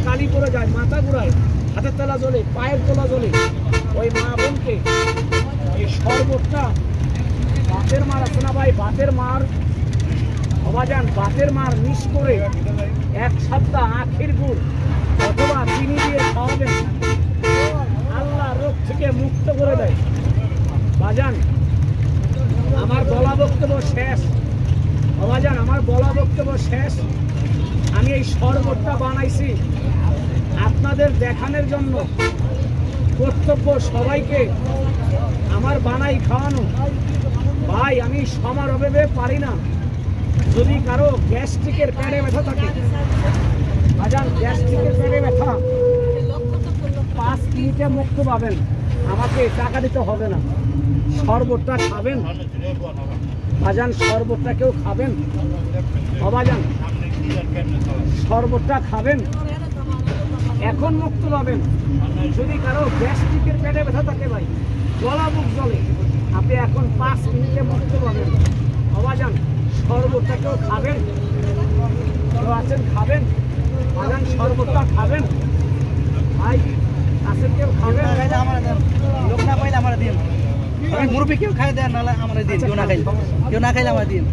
কালি পড়ে যায়, মাথা ঘুরায়, হাতের তলা জ্বলে, পায়ের তলা জ্বলে, ওই মা বোনকে এই শরবতটা, বাতের মার আছে না ভাই, বাতের মার অবাজান, বাতের মার মিশ করে 1 সপ্তাহ আখের গুড় অথবা চিনি দিয়ে খাওয়াবেন, আল্লাহ রোগ থেকে মুক্ত করে দেয়। বাজান আমার বলা বক্তব্য শেষ, অবাজান আমার বলা বক্তব্য শেষ। আমি এই শরবতটা বানাইছি আপনাদের দেখানোর জন্য, কর্তব্য সবাইকে আমার বানাই খাওয়ানো। ভাই আমি সমারোহে পারি না, যদি কারো গ্যাস্ট্রিকের পেটে ব্যথা থাকে, বাজান গ্যাস্ট্রিকের পেটে ব্যথা 5 মিনিটে মুক্ত পাবেন, আমাকে টাকা দিতে হবে না। শরবতটা খাবেন বাজান, শরবতটা কেউ খাবেন অবাজান, শরবতটা খাবেন, এখন মুক্ত পাবেন। যদি কারো গ্যাস্ট্রিকের পেটে ব্যথা থাকে ভাই, গলা বুক জ্বলে, আপনি এখন 5 মিনিটে মুক্ত পাবেন অবাজান। শরবতটা কেউ খাবেন, কেউ আছেন খাবেন বাজান, শরবতটা খাবেন ভাই, আছেন কেউ খাবেন? লোক না পাইলে আমার দিন, মুরব্বী কেউ খাই দেন, নাহলে আমার দিন, কেউ না খাইলে আমার দিন।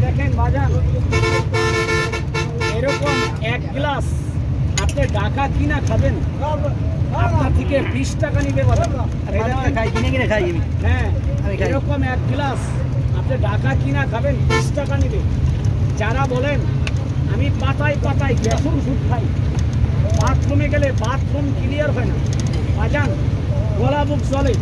দেখেন বাজান, এরকম 1 গ্লাস আপনি ঢাকা কিনা খাবেন, আপনার থেকে 20 টাকা নিবে বাজান। কিনে খাই হ্যাঁ, এরকম 1 গ্লাস আপনি ঢাকা কিনা খাবেন, 20 টাকা নিবে। যারা বলেন আমি পাতায় পাতায় গ্যাসের ওষুধ খাই, বাথরুমে গেলে বাথরুম ক্লিয়ার হয় না বাজান, গলা বুক চলে,